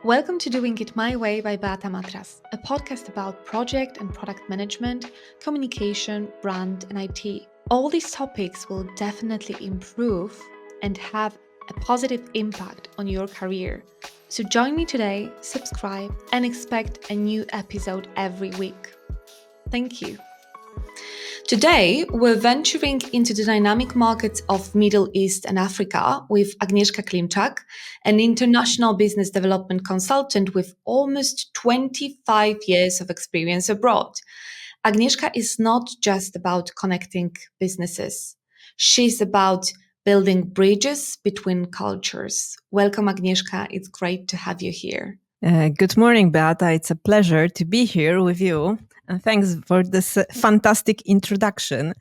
Welcome to Doing It My Way by Beata Matras, a podcast about project and product management, communication, brand, and IT. All these topics will definitely improve and have a positive impact on your career. So join me today, subscribe, and expect a new episode every week. Thank you. Today, we're venturing into the dynamic markets of Middle East and Africa with Agnieszka Klimczak, an international business development consultant with almost 25 years of experience abroad. Agnieszka is not just about connecting businesses. She's about building bridges between cultures. Welcome, Agnieszka. It's great to have you here. Good morning, Beata. It's a pleasure to be here with you. And thanks for this fantastic introduction.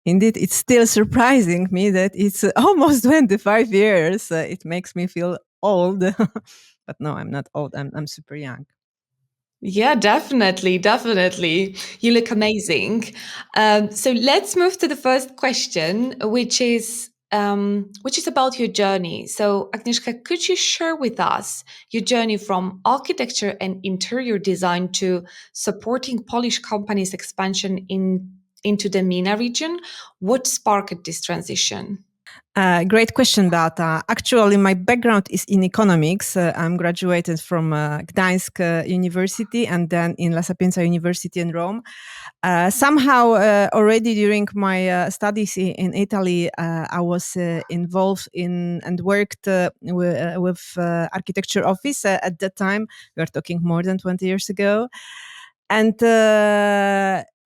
Indeed, it's still surprising me that it's almost 25 years. It makes me feel old. But no, I'm not old. I'm super young. Yeah, definitely. You look amazing. So let's move to the first question, which is about your journey. So, Agnieszka, could you share with us your journey from architecture and interior design to supporting Polish companies' expansion into the MENA region? What sparked this transition? Great question, Beata. Actually, my background is in economics. I'm graduated from Gdańsk University and then in La Sapienza University in Rome. Somehow, already during my studies in Italy, I was involved in and worked with architecture office. At that time, we are talking more than 20 years ago. And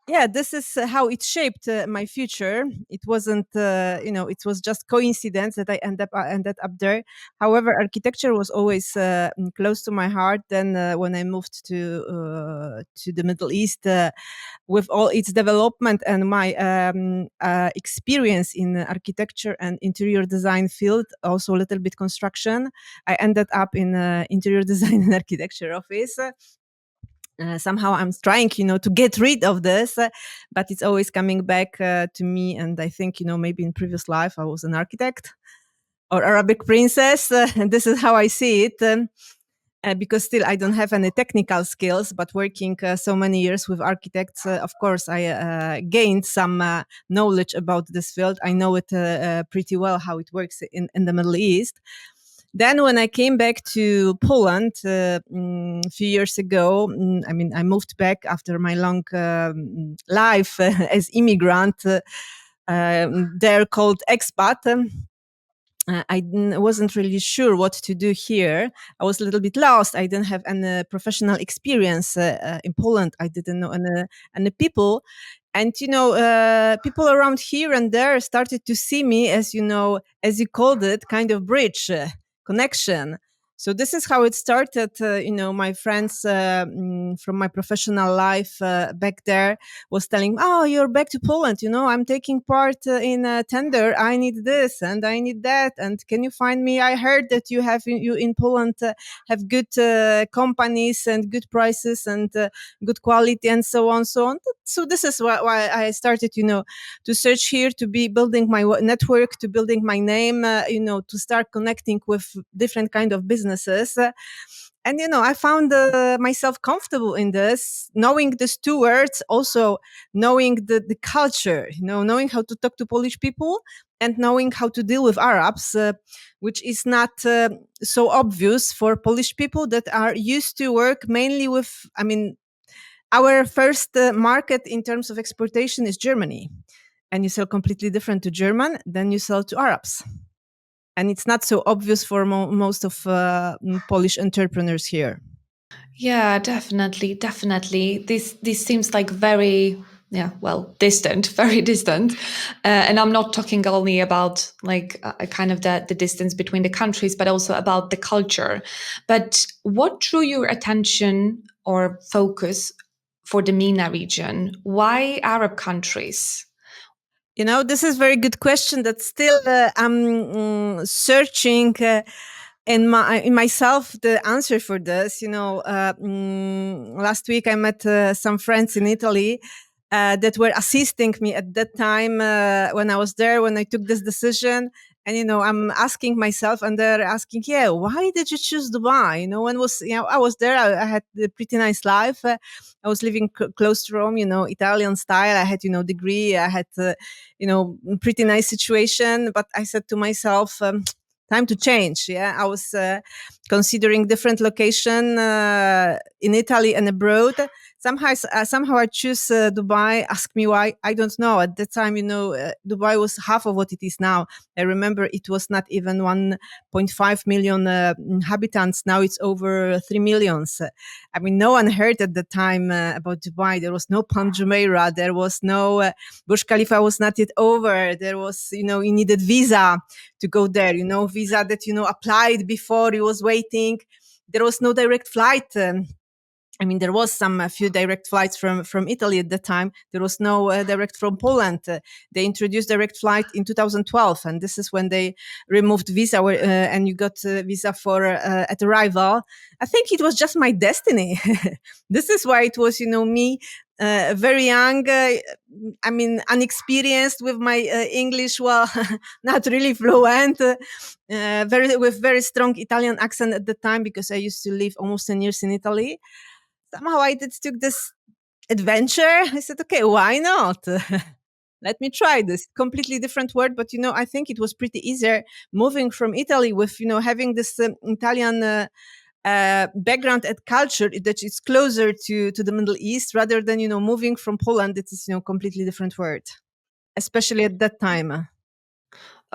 yeah, this is how it shaped my future. It wasn't, it was just coincidence that I ended up there. However, architecture was always close to my heart. Then when I moved to the Middle East, with all its development and my experience in architecture and interior design field, also a little bit construction, I ended up in interior design and architecture office. Somehow I'm trying, to get rid of this, but it's always coming back to me. And I think, maybe in previous life I was an architect or Arabic princess. And this is how I see it. Because still I don't have any technical skills, but working so many years with architects, of course, I gained some knowledge about this field. I know it pretty well how it works in the Middle East. Then when I came back to Poland a few years ago, I moved back after my long life as immigrant. They're called expat. I wasn't really sure what to do here. I was a little bit lost. I didn't have any professional experience in Poland. I didn't know any people. And, people around here and there started to see me as, as you called it, kind of bridge connection. So this is how it started. My friends from my professional life back there was telling, "Oh, you're back to Poland. I'm taking part in a tender. I need this and I need that. And can you find me? I heard that you in Poland have good companies and good prices and good quality and so on, so on." So this is why I started, to search here, to be building my network, to building my name, to start connecting with different kind of businesses. And, I found myself comfortable in this, knowing these two words, also knowing the culture, knowing how to talk to Polish people and knowing how to deal with Arabs, which is not so obvious for Polish people that are used to work mainly with, our first market in terms of exportation is Germany. And you sell completely different to German than you sell to Arabs. And it's not so obvious for most of Polish entrepreneurs here. Yeah, definitely. This seems like very, distant, very distant. And I'm not talking only about like a kind of the distance between the countries, but also about the culture. But what drew your attention or focus for the MENA region? Why Arab countries? This is a very good question that still I'm searching in myself the answer for this. Last week I met some friends in Italy that were assisting me at that time when I was there, when I took this decision. And I'm asking myself, and they're asking, yeah, why did you choose Dubai? When was I was there, I had a pretty nice life. I was living close to Rome, Italian style. I had degree. I had pretty nice situation. But I said to myself, time to change. Yeah, I was considering different location in Italy and abroad. Somehow I choose Dubai. Ask me why. I don't know. At the time, Dubai was half of what it is now. I remember it was not even 1.5 million inhabitants. Now it's over 3 millions. I mean, no one heard at the time about Dubai. There was no Palm Jumeirah. There was no Burj Khalifa was not yet over. There was, you needed visa to go there. Visa that applied before. You was waiting. There was no direct flight. I mean, there was some a few direct flights from Italy at the time. There was no direct from Poland. They introduced direct flight in 2012, and this is when they removed visa, and you got visa for at arrival. I think it was just my destiny. This is why it was, me, very young. I mean, unexperienced with my English. Well, not really fluent. With very strong Italian accent at the time because I used to live almost 10 years in Italy. Somehow I took this adventure. I said, okay, why not? Let me try this completely different word. But, I think it was pretty easier moving from Italy with, having this Italian background and culture that is closer to the Middle East rather than, moving from Poland. That is, completely different word, especially at that time.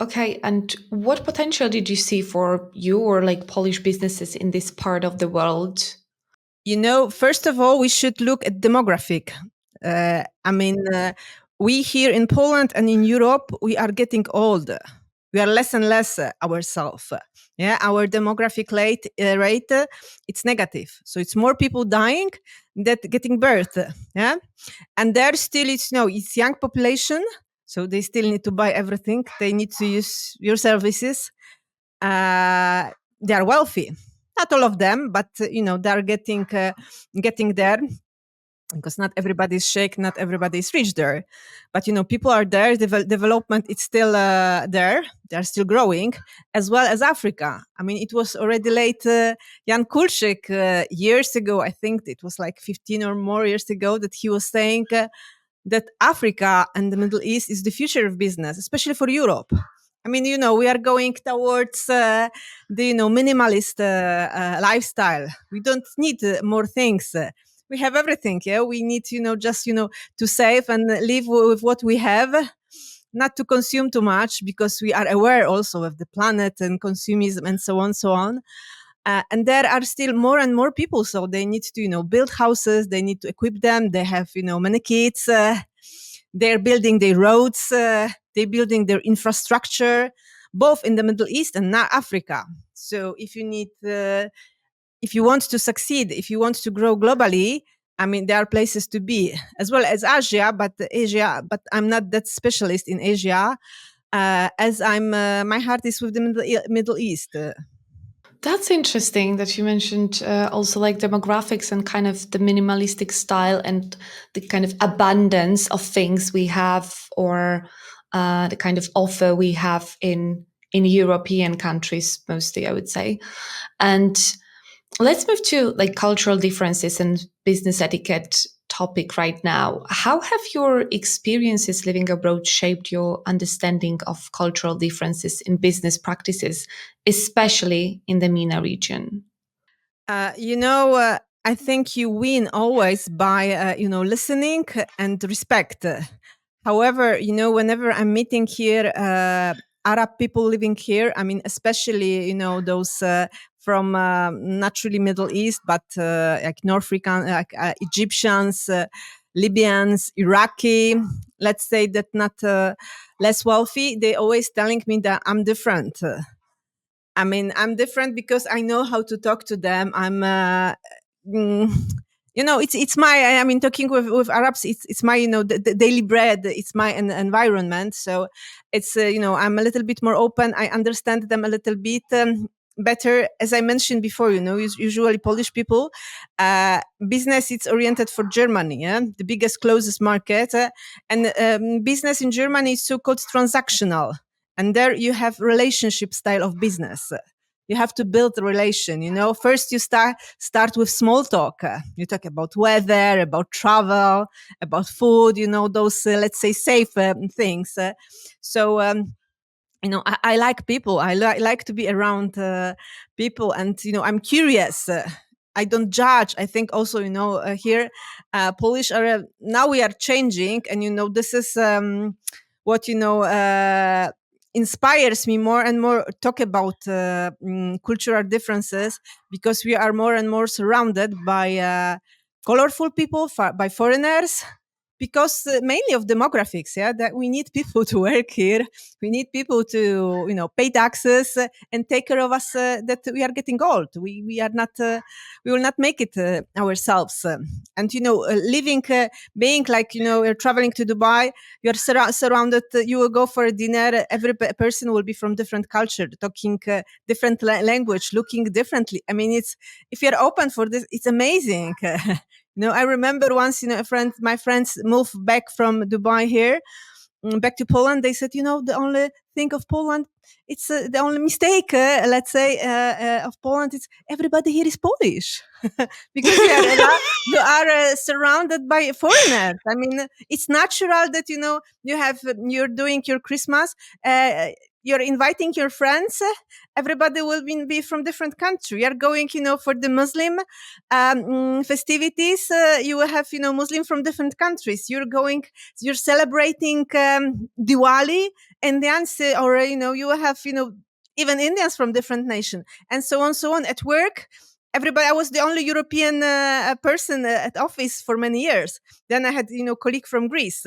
Okay, and what potential did you see for you or like Polish businesses in this part of the world? First of all, we should look at demographic. I mean, we here in Poland and in Europe, we are getting old. We are less and less ourselves. Yeah, our demographic rate it's negative. So it's more people dying than getting birth. Yeah, and there still it's young population. So they still need to buy everything. They need to use your services. They are wealthy, not all of them, but they are getting there because not everybody is sheikh, not everybody is rich there, but people are there. Development it's still there. They are still growing, as well as Africa. I mean, it was already late. Jan Kulczyk years ago, I think it was like 15 or more years ago, that he was saying that Africa and the Middle East is the future of business, especially for Europe. I mean, we are going towards the minimalist lifestyle. We don't need more things. We have everything. Yeah, we need just to save and live with what we have, not to consume too much because we are aware also of the planet and consumerism and so on, so on. And there are still more and more people, so they need to build houses. They need to equip them. They have many kids. They're building their roads. They're building their infrastructure, both in the Middle East and now Africa. So if you want to succeed, if you want to grow globally, I mean, there are places to be, as well as Asia. But I'm not that specialist in Asia, as my heart is with the Middle East. That's interesting that you mentioned also like demographics and kind of the minimalistic style and the kind of abundance of things we have or the kind of offer we have in European countries mostly, I would say. And let's move to like cultural differences and business etiquette topic right now. How have your experiences living abroad shaped your understanding of cultural differences in business practices, especially in the MENA region? I think you win always by listening and respect. However, whenever I'm meeting here Arab people living here, I mean, especially those from not really Middle East, but like North African, like Egyptians, Libyans, Iraqi. Let's say that not less wealthy. They always telling me that I'm different. I mean, I'm different because I know how to talk to them. Mm, it's my. I mean, talking with Arabs, it's my the daily bread. It's my environment. So it's I'm a little bit more open. I understand them a little bit. Better, as I mentioned before, usually Polish people, business it's oriented for Germany, yeah? The biggest, closest market, and business in Germany is so-called transactional. and there you have relationship style of business. You have to build a relation. First you start with small talk. You talk about weather, about travel, about food. Those let's say safe things. I like people. I like to be around people, and I'm curious. I don't judge. I think also here Polish are now we are changing, and this is what inspires me more and more talk about cultural differences, because we are more and more surrounded by colorful people, by foreigners, because mainly of demographics, yeah, that we need people to work here, we need people to pay taxes and take care of us, that we are getting old. We are not we will not make it ourselves. And living being like you're traveling to Dubai, you're surrounded, you will go for a dinner, every person will be from different culture, talking different language, looking differently. I mean, it's if you're open for this, it's amazing. I remember once, my friends moved back from Dubai here, back to Poland. They said, the only thing of Poland, it's the only mistake, let's say, of Poland, is everybody here is Polish, because you are surrounded by foreigners. I mean, it's natural that you're doing your Christmas. You're inviting your friends. Everybody will be from different country. You're going, for the Muslim festivities. You will have, Muslim from different countries. You're celebrating Diwali, Indians, or you will have even Indians from different nation, and so on. At work, everybody. I was the only European person at office for many years. Then I had colleague from Greece.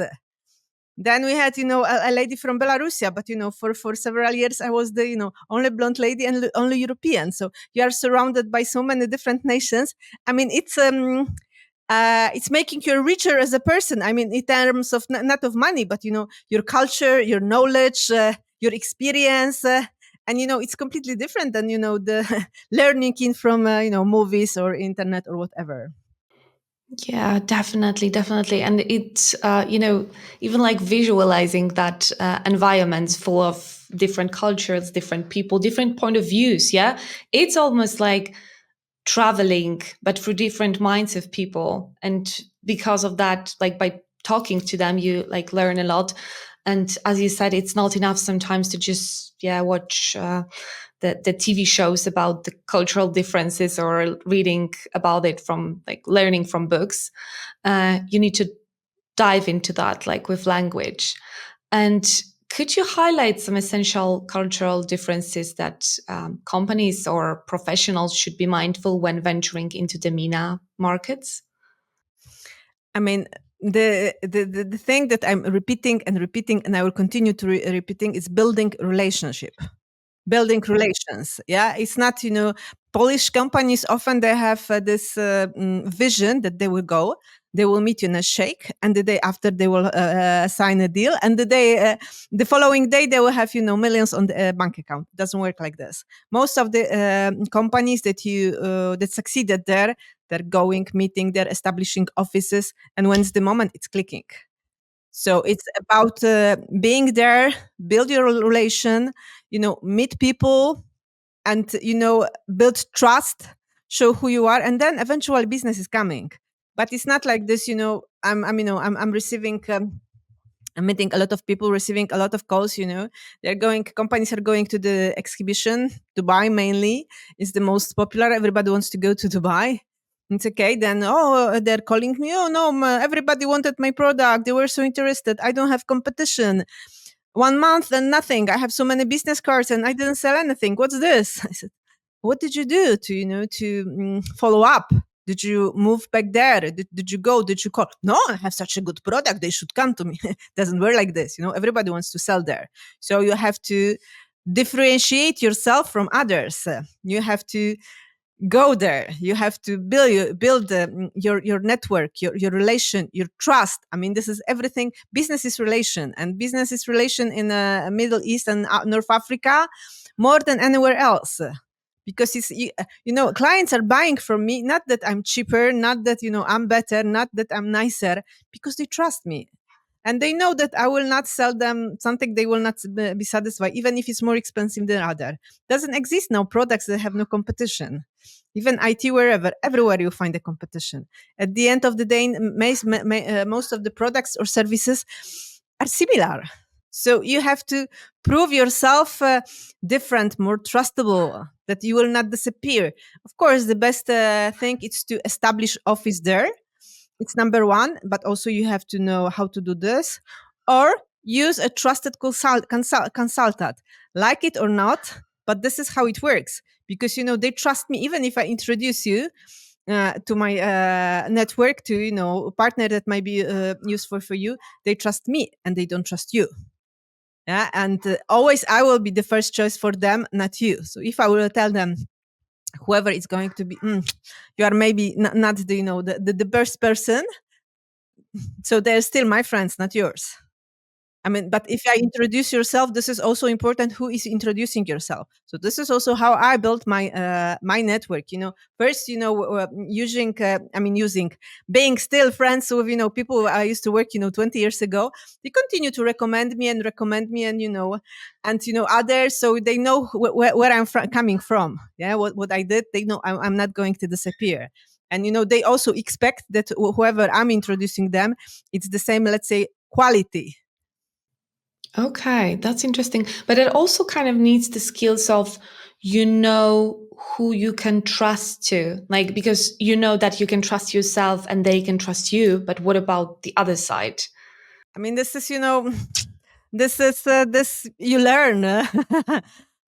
Then we had a lady from Belarusia, but for several years I was the only blonde lady and only European. So you are surrounded by so many different nations. I mean, it's making you richer as a person. I mean, in terms of not of money, but your culture, your knowledge, your experience, and it's completely different than the learning in from movies or internet or whatever. Yeah, definitely, definitely. And it's, even like visualizing that environment full of different cultures, different people, different point of views. Yeah. It's almost like traveling, but through different minds of people. And because of that, like by talking to them, you like learn a lot. And as you said, it's not enough sometimes to just, yeah, watch the TV shows about the cultural differences or reading about it from like learning from books. You need to dive into that, like with language. And could you highlight some essential cultural differences that companies or professionals should be mindful when venturing into the MENA markets? I mean, the thing that I'm repeating and repeating, and I will continue to repeating, is building relationship, building relations. Yeah, it's not Polish companies often they have this vision that they will go. They will meet you in a shake, and the day after they will sign a deal, and the following day they will have millions on the bank account. It doesn't work like this. Most of the companies that succeeded there, they're going, meeting, they're establishing offices, and when's the moment, it's clicking. So it's about being there, build your relation, meet people, and build trust, show who you are, and then eventually business is coming. But it's not like this. I'm receiving. I'm meeting a lot of people, receiving a lot of calls. Companies are going to the exhibition. Dubai mainly is the most popular. Everybody wants to go to Dubai. It's okay. Then, they're calling me. Oh, no, everybody wanted my product. They were so interested. I don't have competition. 1 month and nothing. I have so many business cards and I didn't sell anything. What's this? I said, what did you do to follow up? Did you move back there? Did you go? Did you call? No, I have such a good product. They should come to me. Doesn't work like this. Everybody wants to sell there. So you have to differentiate yourself from others. You have to go there. You have to build your network, your relation, your trust. I mean, this is everything. Business is relation, and business is relation in Middle East and North Africa more than anywhere else. Because clients are buying from me, not that I'm cheaper, not that I'm better, not that I'm nicer, because they trust me. And they know that I will not sell them something they will not be satisfied, even if it's more expensive than other. Doesn't exist now products that have no competition. Even IT, wherever, everywhere you find a competition. At the end of the day, most of the products or services are similar. So you have to prove yourself different, more trustable, that you will not disappear. Of course, the best thing is to establish office there. It's number one, but also you have to know how to do this, or use a trusted consultant, like it or not. But this is how it works, because they trust me even if I introduce you to my network, to a partner that might be useful for you. They trust me and they don't trust you. Yeah, and always I will be the first choice for them, not you. So if I will tell them, whoever is going to be, you are maybe not the the best person, so they're still my friends, not yours. I mean, but if I introduce yourself, this is also important. Who is introducing yourself? So this is also how I built my network. First, using being still friends with people I used to work 20 years ago. They continue to recommend me, and others, so they know where I'm coming from. Yeah, what I did, they know I'm not going to disappear. And they also expect that whoever I'm introducing them, it's the same, let's say, quality. Okay, that's interesting. But it also kind of needs the skills of, who you can trust to, like, because you know that you can trust yourself and they can trust you. But what about the other side? I mean, this is, this you learn.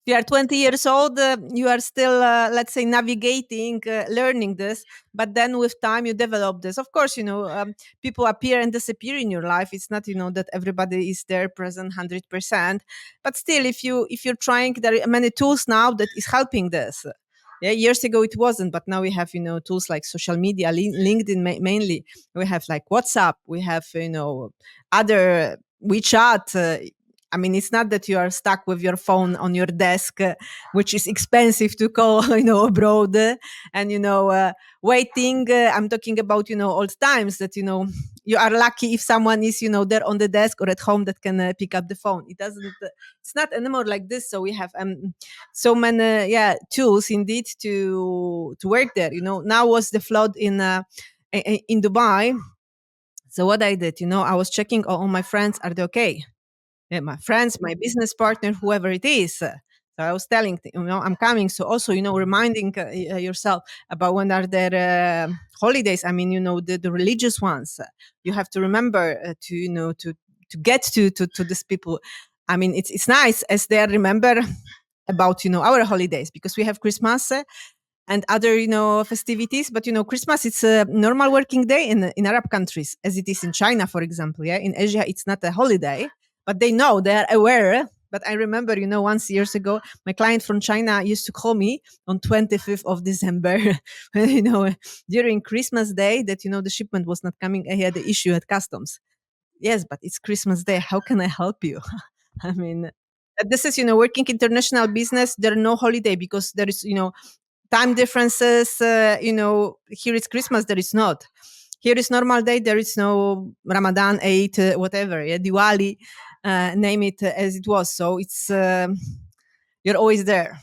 If you are 20 years old, you are still, let's say, navigating, learning this. But then with time, you develop this. Of course, people appear and disappear in your life. It's not, that everybody is there present 100%. But still, if you're trying, there are many tools now that is helping this. Yeah, years ago it wasn't, but now we have tools like social media, LinkedIn mainly. We have like WhatsApp. We have other WeChat. I mean, it's not that you are stuck with your phone on your desk, which is expensive to call, abroad, and waiting. I'm talking about old times that you are lucky if someone is there on the desk or at home that can pick up the phone. It doesn't. It's not anymore like this. So we have so many tools indeed to work there. Now was the flood in Dubai. So what I did, I was checking all my friends, are they okay? Yeah, my friends, my business partner, whoever it is. So I was telling, I'm coming. So also, reminding yourself about when are there holidays. I mean, the religious ones. You have to remember to get to these people. I mean, it's nice as they remember about our holidays, because we have Christmas and other festivities. But Christmas, it's a normal working day in Arab countries, as it is in China, for example. Yeah, in Asia it's not a holiday, but they know, they are aware. But I remember, once years ago, my client from China used to call me on 25th of December, during Christmas day, that the shipment was not coming. I had the issue at customs. Yes, but it's Christmas day, how can I help you? I mean, this is working international business. There are no holiday, because there is time differences. Here it's Christmas, there is not. Here is normal day, there is no Ramadan, Eid, whatever, yeah, Diwali, name it as it was. So it's you're always there.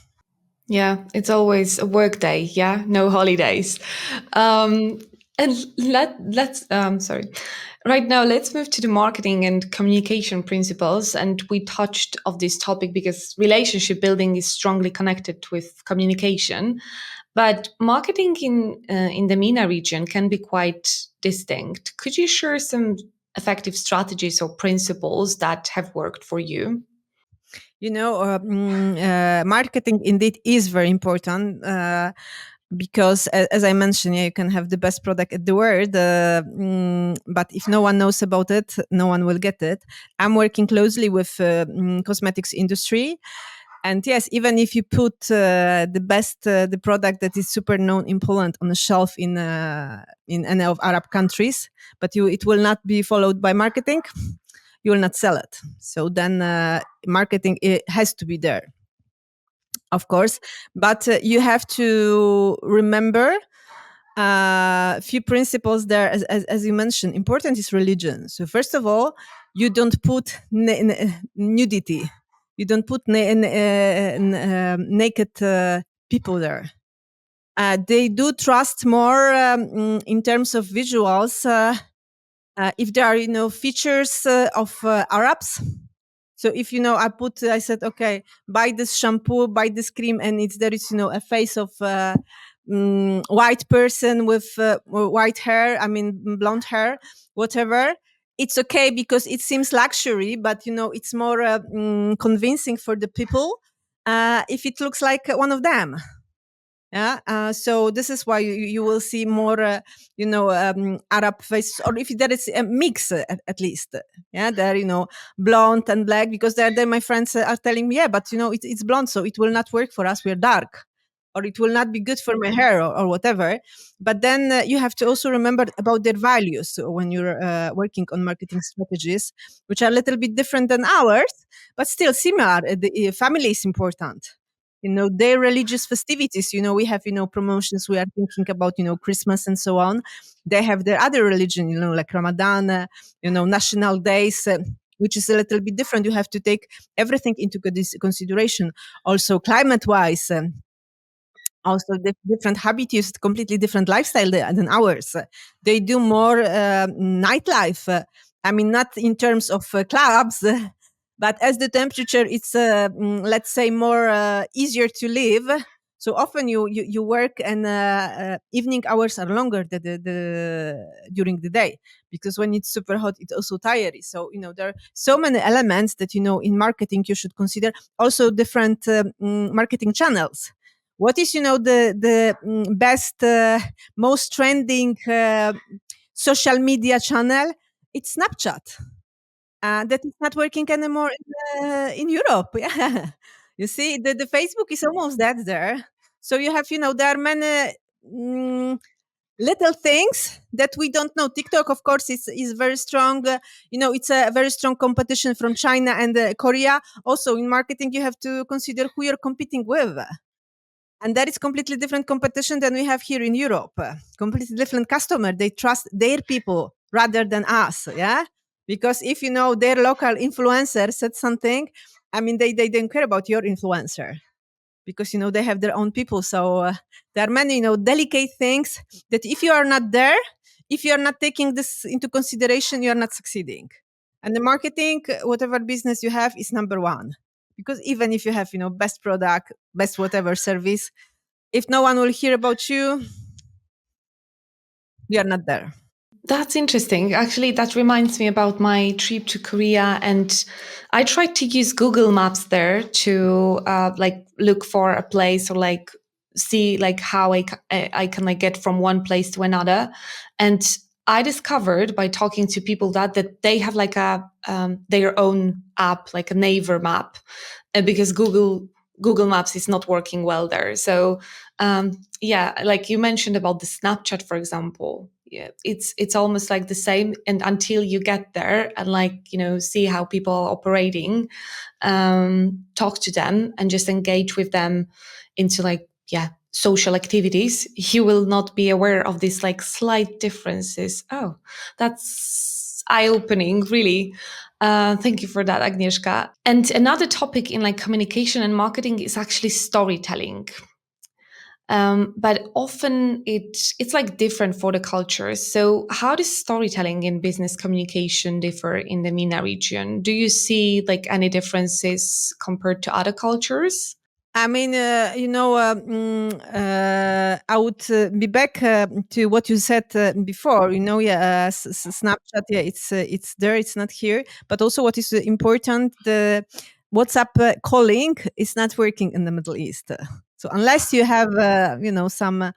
Yeah, it's always a work day. Yeah, no holidays. Um, and let's sorry. Right now, let's move to the marketing and communication principles. And we touched of this topic because relationship building is strongly connected with communication. But marketing in the MENA region can be quite distinct. Could you share some effective strategies or principles that have worked for you? Marketing indeed is very important, because as I mentioned, yeah, you can have the best product at the world, but if no one knows about it, no one will get it. I'm working closely with cosmetics industry. And yes, even if you put the product that is super known in Poland on the shelf in any of Arab countries, but it will not be followed by marketing, you will not sell it. So then marketing, it has to be there, of course. But you have to remember few principles there, as you mentioned. Important is religion. So first of all, you don't put nudity. You don't put naked people there. They do trust more in terms of visuals. If there are, features of Arabs. So if I said, okay, buy this shampoo, buy this cream, and there is, a face of white person with white hair. I mean, blonde hair, whatever. It's okay because it seems luxury, but it's more convincing for the people if it looks like one of them. Yeah. So this is why you will see more, Arab faces, or if there is a mix at least. Yeah. They're, blonde and black, because they're my friends are telling me, yeah, but it's blonde, so it will not work for us. We're dark, or it will not be good for my hair, or whatever. But then you have to also remember about their values when you're working on marketing strategies, which are a little bit different than ours, but still similar. The family is important. Their religious festivities. We have promotions. We are thinking about Christmas and so on. They have their other religion, like Ramadan, national days, which is a little bit different. You have to take everything into consideration. Also, climate wise, also different habitus, completely different lifestyle than ours. They do more nightlife. I mean, not in terms of clubs, but as the temperature, it's let's say more easier to live. So often you work, and evening hours are longer during the day, because when it's super hot, it's also tiring. So there are so many elements that in marketing you should consider. Also different marketing channels. What is the best, most trending social media channel? It's Snapchat. That is not working anymore in Europe. Yeah. You see, the Facebook is almost dead there. So you have, there are many little things that we don't know. TikTok, of course, is very strong. It's a very strong competition from China and Korea. Also, in marketing, you have to consider who you're competing with. And that is completely different competition than we have here in Europe. Completely different customer. They trust their people rather than us. Yeah. Because if their local influencer said something, I mean, they don't care about your influencer, because they have their own people. So there are many delicate things that if you are not there, if you are not taking this into consideration, you are not succeeding. And the marketing, whatever business you have, is number one, because even if you have best product, best whatever service, if no one will hear about you, you are not there. That's interesting. Actually, that reminds me about my trip to Korea, and I tried to use Google Maps there to like look for a place, or like see like how I can like get from one place to another. And I discovered by talking to people that they have like a their own app, like a neighbor map, because Google Maps is not working well there. So yeah, like you mentioned about the Snapchat, for example. Yeah, it's almost like the same, and until you get there and like see how people are operating, talk to them and just engage with them into like social activities, you will not be aware of these like slight differences. Oh, that's eye-opening, really. Thank you for that, Agnieszka. And another topic in like communication and marketing is actually storytelling. But often it's like different for the cultures. So how does storytelling in business communication differ in the MENA region? Do you see like any differences compared to other cultures? I mean, I would be back to what you said before. Yeah, Snapchat. Yeah, it's there. It's not here. But also, what is important, the WhatsApp calling is not working in the Middle East. So unless you have, some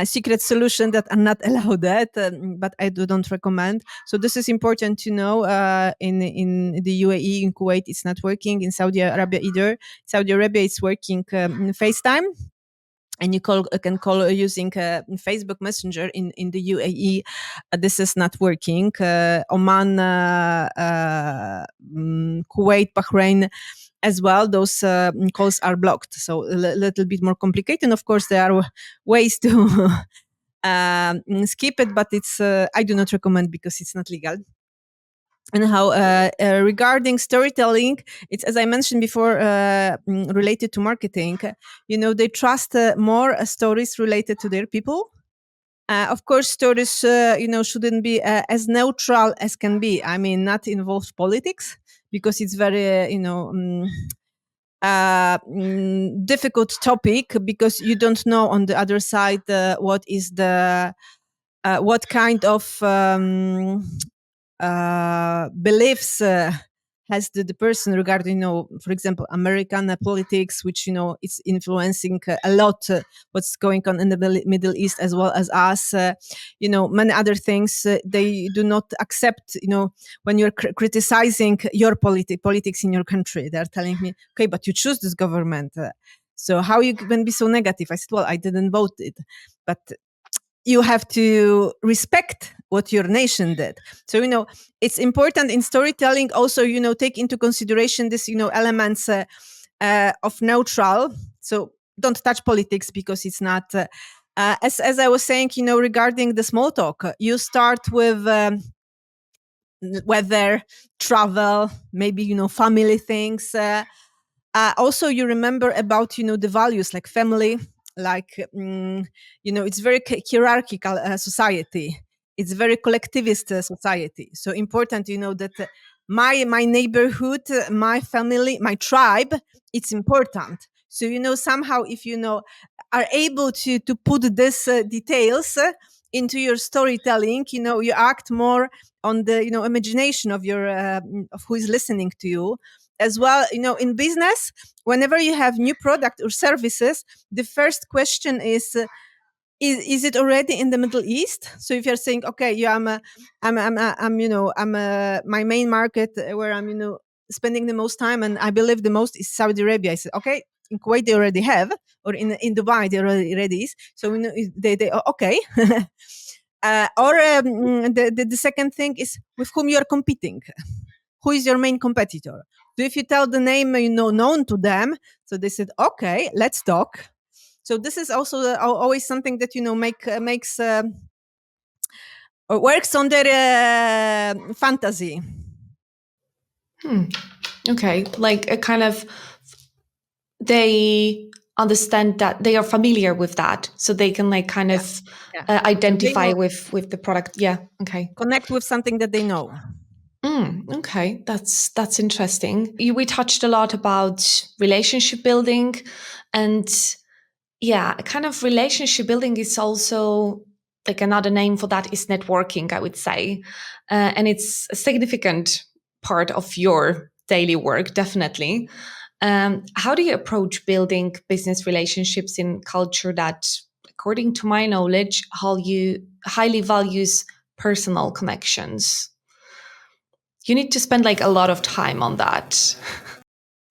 secret solution that are not allowed that, but I don't recommend. So this is important to know. In the UAE, in Kuwait, it's not working. In Saudi Arabia either. Saudi Arabia is working FaceTime, and you can call using Facebook Messenger. In the UAE. This is not working. Oman, Kuwait, Bahrain as well. Those calls are blocked. So a little bit more complicated. And of course, there are ways to skip it, but it's I do not recommend because it's not legal. And how regarding storytelling, it's as I mentioned before, related to marketing. They trust more stories related to their people. Of course, stories shouldn't be as neutral as can be. I mean, not involve politics because it's very difficult topic, because you don't know on the other side what is the what kind of beliefs has the person regarding, for example, American politics, which is influencing a lot what's going on in the Middle East, as well as us. Many other things they do not accept. When you're criticizing your politics in your country, they're telling me, okay, but you choose this government. So how you can be so negative? I said, well, I didn't vote it, but you have to respect what your nation did. So it's important in storytelling also take into consideration this elements of neutral. So don't touch politics because it's not as I was saying, regarding the small talk, you start with weather, travel, maybe family things. Also, you remember about the values like family, like it's very hierarchical society. It's very collectivist society. So important, that my neighborhood, my family, my tribe, it's important. So somehow if are able to put this details into your storytelling, you act more on the imagination of your of who is listening to you. As well, in business, whenever you have new product or services, the first question is it already in the Middle East? So if you're saying, okay, yeah, my main market where I'm spending the most time and I believe the most is Saudi Arabia. I said, okay, in Kuwait they already have, or in Dubai they already is. So they okay. The second thing is with whom you are competing. Who is your main competitor? So if you tell the name known to them, so they said, okay, let's talk. So this is also always something that makes or works on their fantasy. Okay, like a kind of they understand that they are familiar with that, so they can like kind of Yeah. identify with the product. Yeah. Okay. Connect with something that they know. Okay, that's interesting. We touched a lot about relationship building, and yeah, kind of relationship building is also like another name for that is networking, I would say, and it's a significant part of your daily work, definitely. How do you approach building business relationships in culture that, according to my knowledge, how you highly values personal connections? You need to spend like a lot of time on that.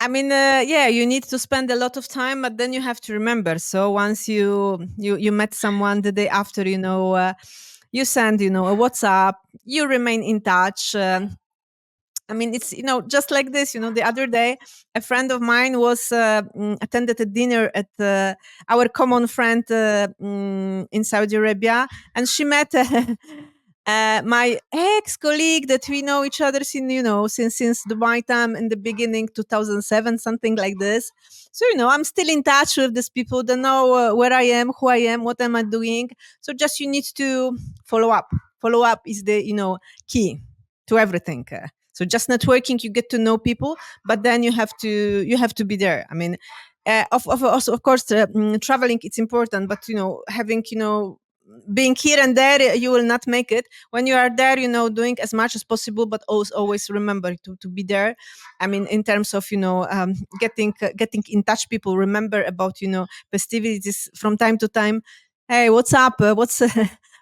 I mean, yeah, you need to spend a lot of time, but then you have to remember. So once you met someone the day after, you send, a WhatsApp, you remain in touch. I mean, it's just like this. The other day, a friend of mine was attended a dinner at our common friend in Saudi Arabia, and she met my ex-colleague that we know each other since Dubai time in the beginning 2007, something like this. So I'm still in touch with these people. They know where I am, who I am, what am I doing. So just you need to follow up. Follow up is the key to everything. So just networking, you get to know people, but then you have to be there. I mean, also of course, traveling it's important, but having being here and there, you will not make it. When you are there, doing as much as possible, but always remember to be there. I mean, in terms of getting in touch, people remember about festivities from time to time. Hey, what's up? What's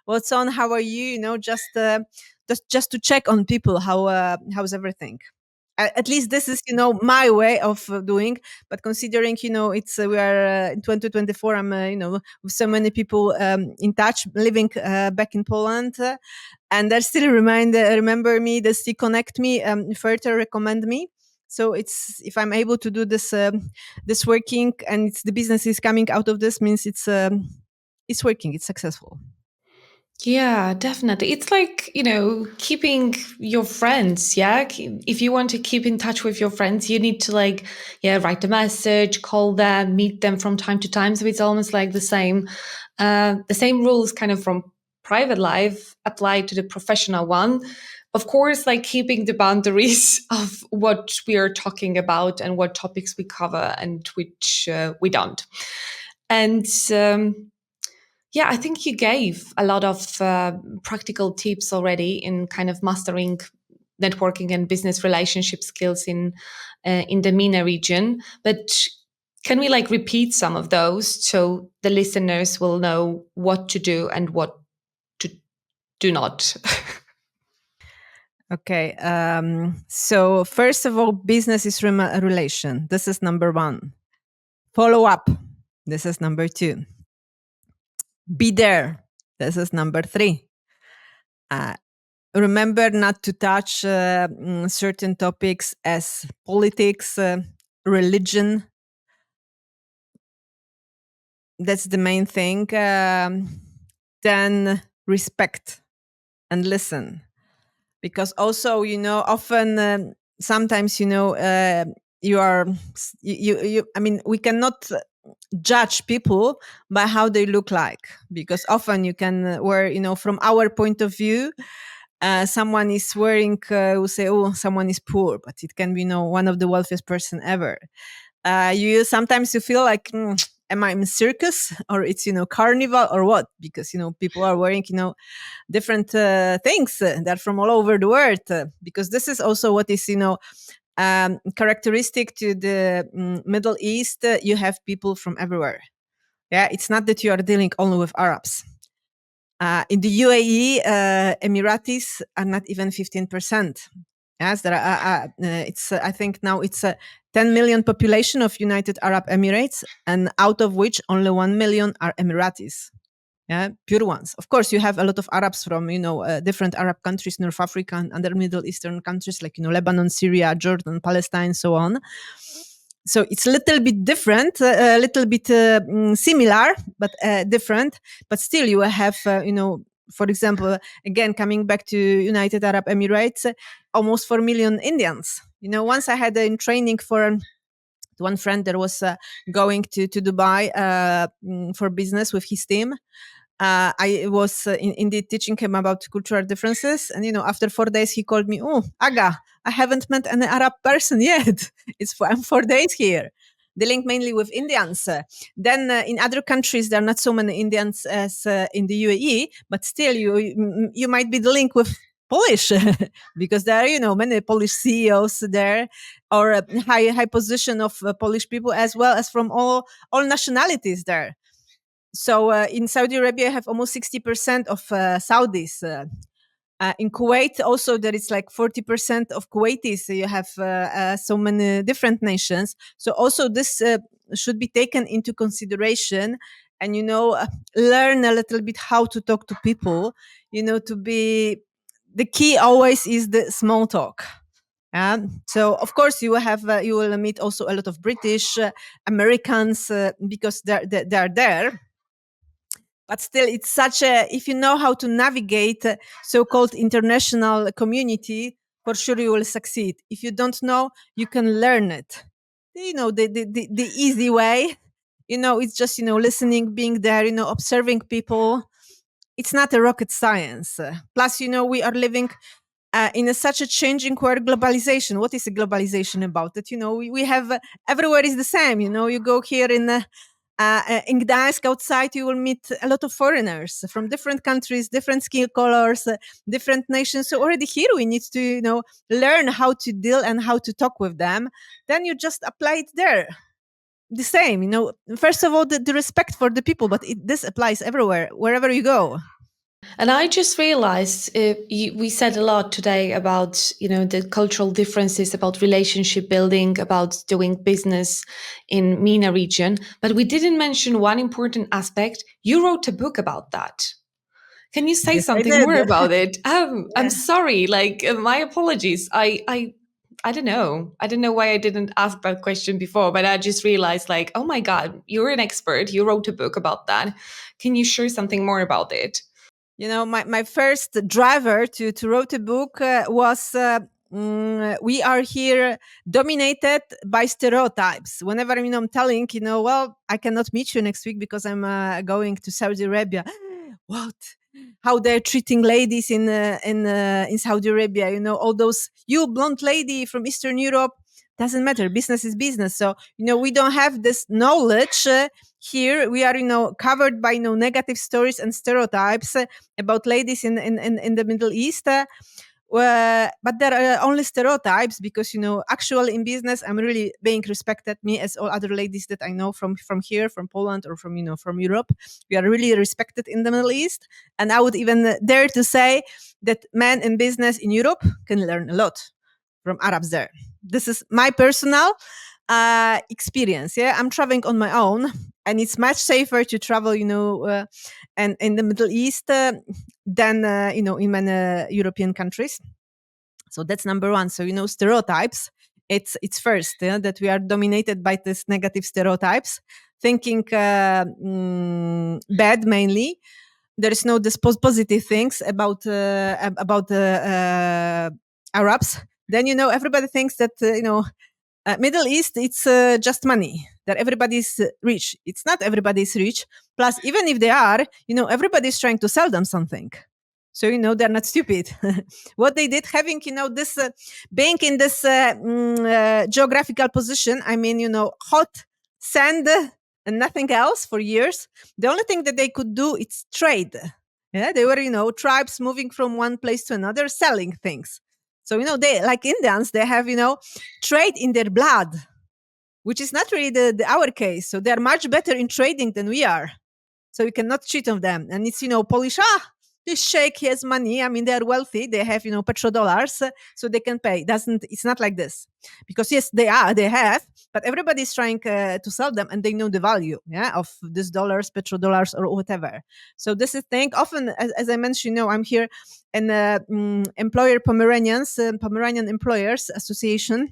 what's on? How are you? Just to check on people, how's everything. At least this is my way of doing. But considering it's we are in 2024, I'm with so many people in touch, living back in Poland, and they still remember me, they still connect me, further recommend me. So it's, if I'm able to do this working, and the business is coming out of this, means it's working, it's successful. Yeah, definitely. It's like, keeping your friends. Yeah. If you want to keep in touch with your friends, you need to like, yeah, write a message, call them, meet them from time to time. So it's almost like the same rules kind of from private life apply to the professional one. Of course, like keeping the boundaries of what we are talking about and what topics we cover and which we don't. And, yeah, I think you gave a lot of practical tips already in kind of mastering networking and business relationship skills in the MENA region. But can we like repeat some of those so the listeners will know what to do and what to do not? Okay. So first of all, business is a relation. This is number one. Follow up. This is number two. Be there. This is number three. Uh, Remember not to touch certain topics as politics, religion. That's the main thing. Then respect and listen, because also often sometimes you are you I mean, we cannot judge people by how they look like, because often you can wear, from our point of view, someone is wearing, we say, oh, someone is poor, but it can be, one of the wealthiest person ever. You sometimes you feel like, am I in circus, or it's, carnival, or what? Because people are wearing, different things that are from all over the world, because this is also what is, characteristic to the Middle East. You have people from everywhere. Yeah, it's not that you are dealing only with Arabs. In the UAE, Emiratis are not even 15%. Yes, there are. It's. I think now it's a 10 million population of United Arab Emirates, and out of which only 1 million are Emiratis. Yeah, pure ones. Of course, you have a lot of Arabs from different Arab countries, North Africa and other Middle Eastern countries like Lebanon, Syria, Jordan, Palestine, so on. So it's a little bit different, a little bit similar, but different. But still, you have for example, again coming back to United Arab Emirates, almost 4 million Indians. Once I had in training for one friend that was going to Dubai for business with his team. I was indeed teaching him about cultural differences, and after 4 days, he called me. Oh, Aga, I haven't met an Arab person yet. I'm 4 days here, dealing mainly with Indians. Then in other countries, there are not so many Indians as in the UAE, but still, you might be dealing with Polish because there are many Polish CEOs there, or a high position of Polish people, as well as from all nationalities there. So in Saudi Arabia, I have almost 60% of Saudis. In Kuwait, also there is like 40% of Kuwaitis. So you have so many different nations. So also this should be taken into consideration, and learn a little bit how to talk to people. To be the key always is the small talk. So of course you will meet also a lot of British, Americans, because they're there, but still it's such a, if you know how to navigate so-called international community, for sure you will succeed. If you don't know, you can learn it. The easy way, it's just listening, being there, observing people. It's not a rocket science. Plus, we are living in such a changing world. Globalization, what is a globalization about? That we have everywhere is the same. You go here in Gdańsk outside, you will meet a lot of foreigners from different countries, different skin colors, different nations. So already here we need to, learn how to deal and how to talk with them. Then you just apply it there. The same, first of all, the respect for the people, but this applies everywhere, wherever you go. And I just realized we said a lot today about the cultural differences, about relationship building, about doing business in MENA region, but we didn't mention one important aspect. You wrote a book about that. Can you say Yes, I something did. more about it? I'm Yeah. sorry. Like my apologies. I don't know. I don't know why I didn't ask that question before, but I just realized like, oh my God, you're an expert. You wrote a book about that. Can you share something more about it? My first driver to write a book was we are here dominated by stereotypes. Whenever I'm telling, well, I cannot meet you next week because I'm going to Saudi Arabia. What? How they're treating ladies in Saudi Arabia? All those you blonde lady from Eastern Europe. Doesn't matter. Business is business. So we don't have this knowledge. Here we are covered by negative stories and stereotypes about ladies in the Middle East. But there are only stereotypes because actually in business I'm really being respected, me as all other ladies that I know from here, from Poland, or from Europe. We are really respected in the Middle East, and I would even dare to say that men in business in Europe can learn a lot from Arabs there. This is my personal experience. Yeah, I'm traveling on my own, and it's much safer to travel, and in the Middle East than in many European countries. So that's number one. So stereotypes. It's first that we are dominated by these negative stereotypes, thinking bad mainly. There is no this positive things about Arabs. Then everybody thinks that Middle East, it's just money, that everybody's rich. It's not everybody's rich. Plus, even if they are, everybody's trying to sell them something. So, they're not stupid. What they did, having, this being in this geographical position, I mean, hot sand and nothing else for years. The only thing that they could do is trade. Yeah, they were, tribes moving from one place to another, selling things. So, they like Indians, they have, trade in their blood, which is not really our case. So they're much better in trading than we are. So you cannot cheat on them. And it's, Polish, this sheikh has money. I mean, they're wealthy. They have, petrodollars, so they can pay. It's not like this. Because yes, they have, but everybody's trying to sell them and they know the value, of these dollars, petrodollars, or whatever. So this is thing. Often, as I mentioned, I'm here in employer Pomeranian Employers Association.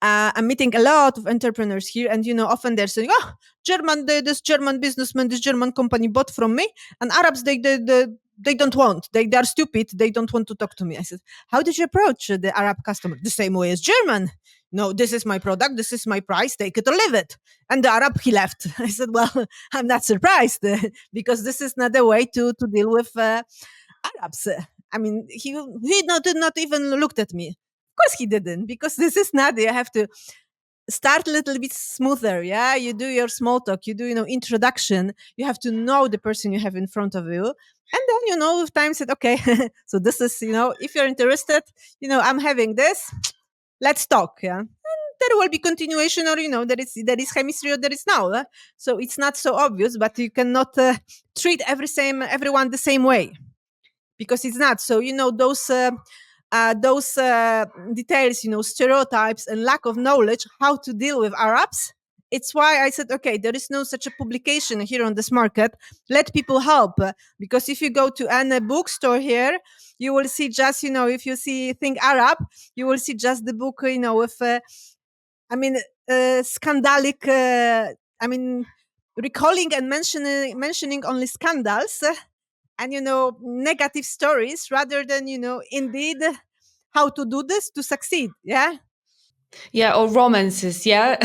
I'm meeting a lot of entrepreneurs here, and often they're saying, "Oh, this German businessman, this German company bought from me, and Arabs they don't want. They're stupid. They don't want to talk to me." I said, "How did you approach the Arab customer? The same way as German. No, this is my product. This is my price. Take it or leave it." And the Arab, he left. I said, "Well, I'm not surprised because this is not the way to deal with Arabs." I mean, did not even looked at me. Of course he didn't, because this is not, you have to start a little bit smoother. Yeah, you do your small talk, you do introduction, you have to know the person you have in front of you, and then with time said, okay, so this is, if you're interested, I'm having this, let's talk. Yeah, and there will be continuation, or there is chemistry or there is no. So it's not so obvious, but you cannot treat everyone the same way, because it's not. So those details, stereotypes and lack of knowledge how to deal with Arabs. It's why I said, okay, there is no such a publication here on this market. Let people help, because if you go to any bookstore here, you will see just, if you think Arab, you will see just the book, with, scandalic, recalling and mentioning only scandals, and negative stories, rather than indeed how to do this to succeed. Yeah. Yeah, or romances, yeah,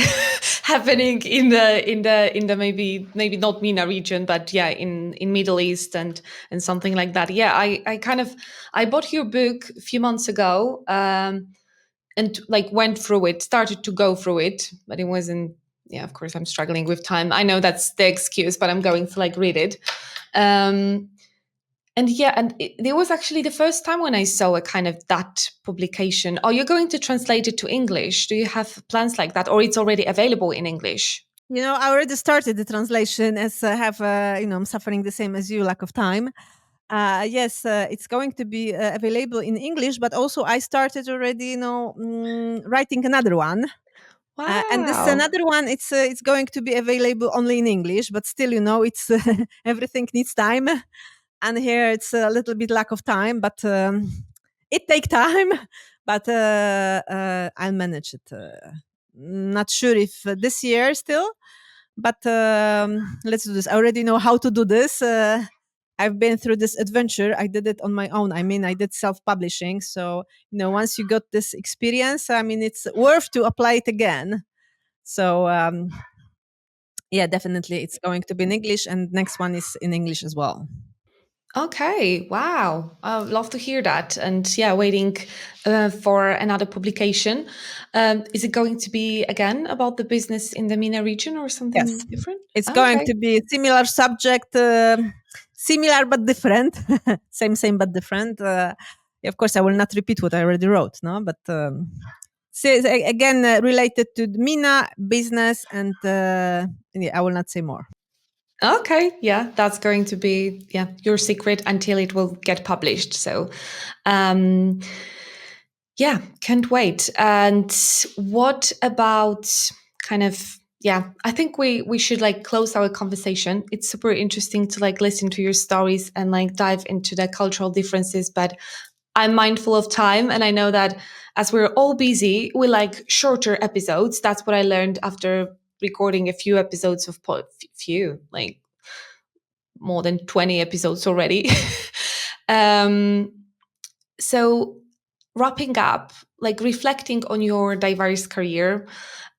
happening in the maybe not MENA region, but yeah, in Middle East and something like that. Yeah, I bought your book a few months ago, and like went through it, started to go through it, but it wasn't. Yeah, of course, I'm struggling with time. I know that's the excuse, but I'm going to like read it. And yeah, and it was actually the first time when I saw a kind of that publication. Are you going to translate it to English? Do you have plans like that, or it's already available in English? I already started the translation, as I have, I'm suffering the same as you, lack of time. Yes, it's going to be available in English, but also I started already, writing another one. And this Wow. another one, it's going to be available only in English, but still, it's everything needs time, and here it's a little bit lack of time, but it take time, but I'll manage it. Not sure if this year still, but let's do this. I already know how to do this. I've been through this adventure. I did it on my own. I mean, I did self-publishing. So, once you got this experience, I mean, it's worth to apply it again. So, yeah, definitely it's going to be in English, and next one is in English as well. Okay, wow. I love to hear that. And yeah, waiting for another publication. Is it going to be again about the business in the MENA region or something Yes, different? it's going Okay. to be a similar subject, similar but different. Same but different. Of course, I will not repeat what I already wrote, no, but again, related to the MENA business, and yeah, I will not say more. Okay, yeah, that's going to be your secret until it will get published. So, um, yeah, can't wait. And what about kind of I think we should like close our conversation. It's super interesting to like listen to your stories and like dive into the cultural differences, but I'm mindful of time and I know that as we're all busy, we like shorter episodes. That's what I learned after recording a few episodes of few like more than 20 episodes already. um so wrapping up, like reflecting on your diverse career,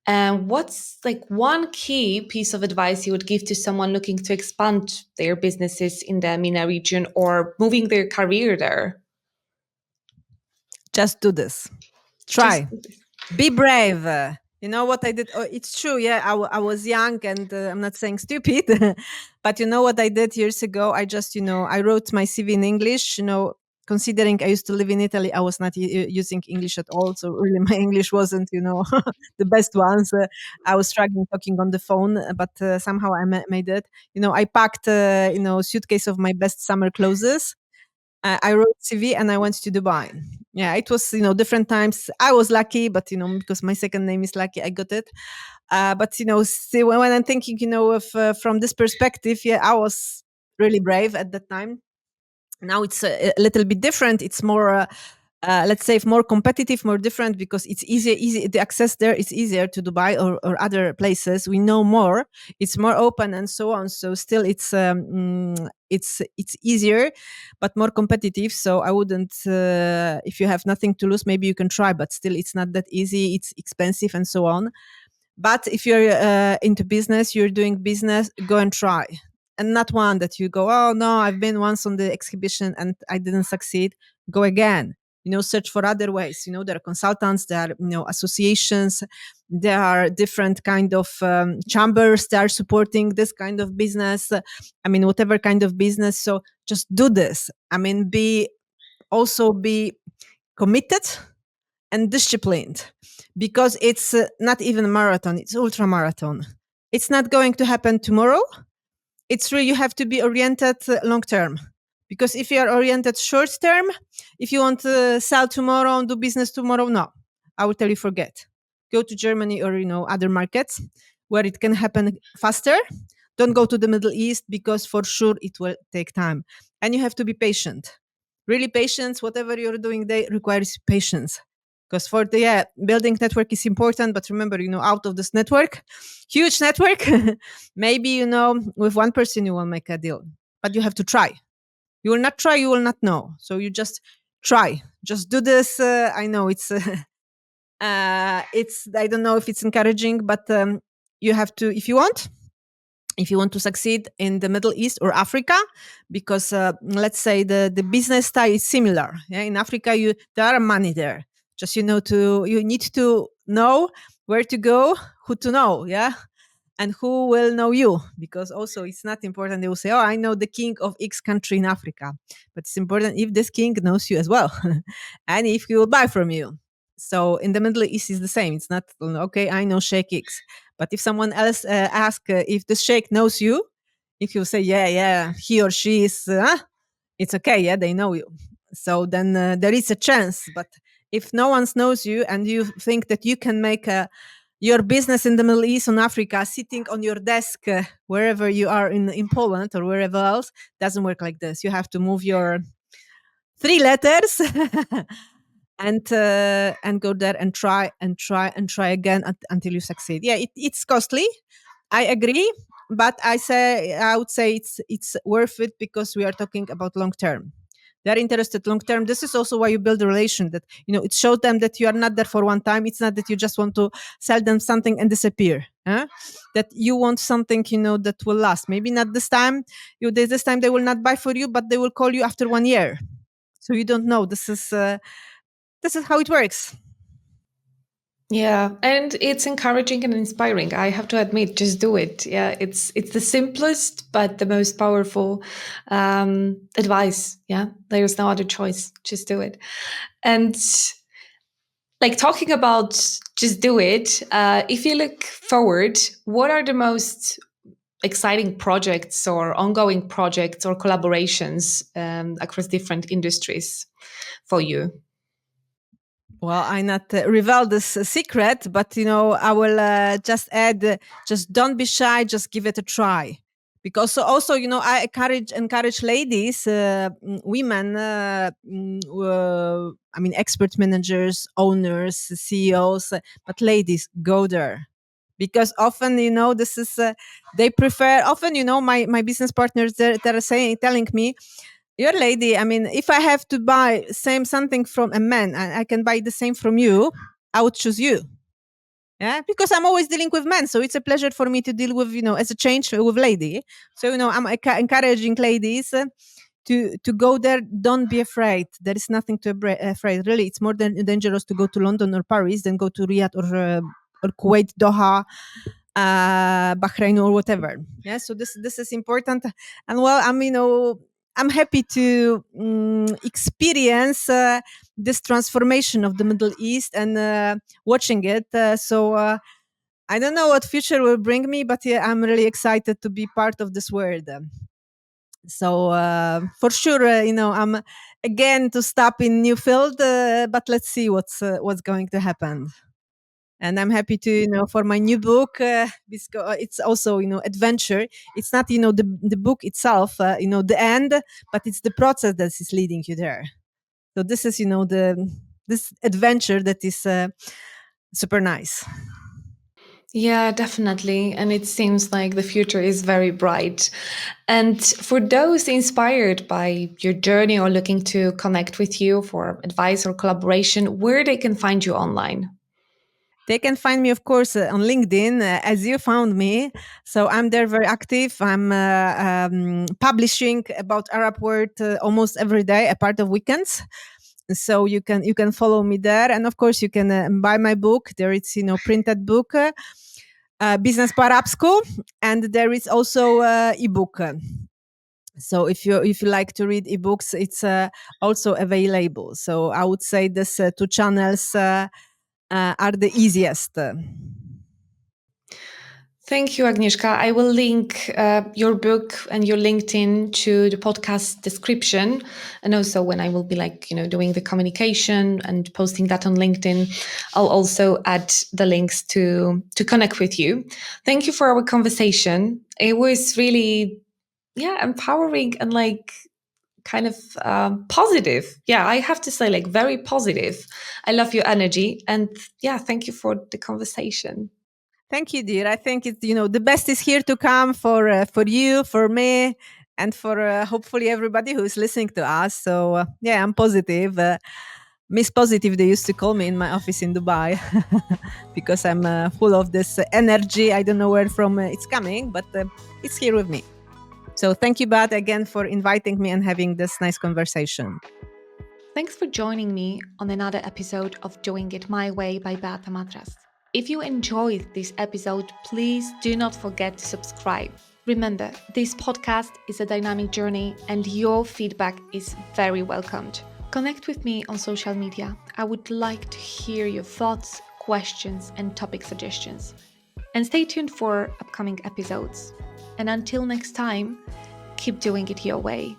what's like one key piece of advice you would give to someone looking to expand their businesses in the MENA region or moving their career there? Just do this. Just Try. Be brave. You know what I did? Oh, it's true. Yeah, I was young, and I'm not saying stupid, but you know what I did years ago? I just, I wrote my CV in English. Considering I used to live in Italy, I was not using English at all. So really, my English wasn't, the best ones. I was struggling talking on the phone, but somehow I made it. I packed, suitcase of my best summer clothes. I wrote CV and I went to Dubai. Yeah, it was, different times. I was lucky, but, because my second name is Lucky, I got it. But, still, when I'm thinking, of from this perspective, yeah, I was really brave at that time. Now it's a little bit different. It's more, let's say, more competitive, more different, because it's easy. The access there is easier to Dubai or other places. We know more. It's more open and so on. So still, it's easier, but more competitive. So I wouldn't. If you have nothing to lose, maybe you can try. But still, it's not that easy. It's expensive and so on. But if you're into business, you're doing business, go and try. And not one that you go, oh no, I've been once on the exhibition and I didn't succeed. Go again. Search for other ways. There are consultants, there are associations, there are different kind of chambers that are supporting this kind of business. I mean, whatever kind of business. So just do this. I mean, be committed and disciplined, because it's not even a marathon, it's ultra marathon. It's not going to happen tomorrow. It's really, you have to be oriented long term, because if you are oriented short term, if you want to sell tomorrow and do business tomorrow, no, I will tell you, forget. Go to Germany or other markets where it can happen faster. Don't go to the Middle East, because for sure it will take time, and you have to be patient. Really patience. Whatever you're doing, they requires patience, because for the building network is important. But remember, out of this network, huge network, maybe with one person you will make a deal, but you have to try. You will not try, you will not know. So you just try. Just do this. I know it's it's, I don't know if it's encouraging, but you have to, if you want to succeed in the Middle East or Africa, because let's say the business style is similar. Yeah, in Africa, there are money there. Just you need to know where to go, who to know. Yeah, and who will know you, because also it's not important they will say, oh, I know the king of X country in Africa, but it's important if this king knows you as well and if he will buy from you. So in the Middle East is the same. It's not okay, I know Sheikh X, but if someone else asks if the Sheikh knows you, if you say yeah, he or she is it's okay, yeah, they know you. So then there is a chance. But if no one knows you and you think that you can make your business in the Middle East, on Africa, sitting on your desk wherever you are in Poland or wherever else, doesn't work like this. You have to move your three letters and go there and try and try and try again until you succeed. Yeah, it's costly, I agree, but I would say it's worth it because we are talking about long term. They're interested long term. This is also why you build a relation, that it shows them that you are not there for one time. It's not that you just want to sell them something and disappear. Huh? That you want something that will last. Maybe not this time. This time they will not buy for you, but they will call you after 1 year. So you don't know. This is how it works. Yeah, and it's encouraging and inspiring. I have to admit, just do it. Yeah, it's the simplest but the most powerful advice. Yeah, there's no other choice. Just do it. And like talking about just do it. If you look forward, what are the most exciting projects or ongoing projects or collaborations across different industries for you? Well, I not reveal this secret, but I will just add, just don't be shy, just give it a try. Because also, I encourage ladies, women, I mean, expert managers, owners, CEOs, but ladies, go there. Because often, this is, they prefer, often, my business partners, they're telling me, you're a lady. I mean, if I have to buy same something from a man and I can buy the same from you, I would choose you. Yeah, because I'm always dealing with men, so it's a pleasure for me to deal with, as a change with lady. So I'm encouraging ladies to go there. Don't be afraid. There is nothing to afraid. Really, it's more than dangerous to go to London or Paris than go to Riyadh or Kuwait, Doha, Bahrain or whatever. Yeah, so this is important. And well, I'm happy to experience this transformation of the Middle East and watching it. So I don't know what future will bring me, but yeah, I'm really excited to be part of this world. So for sure, I'm again to stop in new field, but let's see what's going to happen. And I'm happy to for my new book, it's also adventure. It's not the book itself, the end, but it's the process that is leading you there. So this is this adventure that is super nice. Yeah, definitely. And it seems like the future is very bright. And for those inspired by your journey or looking to connect with you for advice or collaboration, where they can find you online? They can find me, of course, on LinkedIn, as you found me. So I'm there very active. I'm publishing about Arab world almost every day, a part of weekends. So you can follow me there, and of course you can buy my book. There is printed book, Business for Arab School, and there is also ebook. So if you like to read ebooks, it's also available. So I would say these two channels are the easiest. Thank you, Agnieszka. I will link your book and your LinkedIn to the podcast description, and also when I will be doing the communication and posting that on LinkedIn, I'll also add the links to connect with you. Thank you for our conversation. It was really empowering and kind of positive. Yeah, I have to say very positive. I love your energy, and yeah, thank you for the conversation. Thank you, dear. I think it's the best is here to come for you, for me, and for hopefully everybody who is listening to us. So yeah, I'm positive. Miss Positive, they used to call me in my office in Dubai because I'm full of this energy. I don't know where from it's coming, but it's here with me. So thank you, Bat, again for inviting me and having this nice conversation. Thanks for joining me on another episode of Doing It My Way by Beata Matras. If you enjoyed this episode, please do not forget to subscribe. Remember, this podcast is a dynamic journey and your feedback is very welcomed. Connect with me on social media. I would like to hear your thoughts, questions, and topic suggestions. And stay tuned for upcoming episodes. And until next time, keep doing it your way.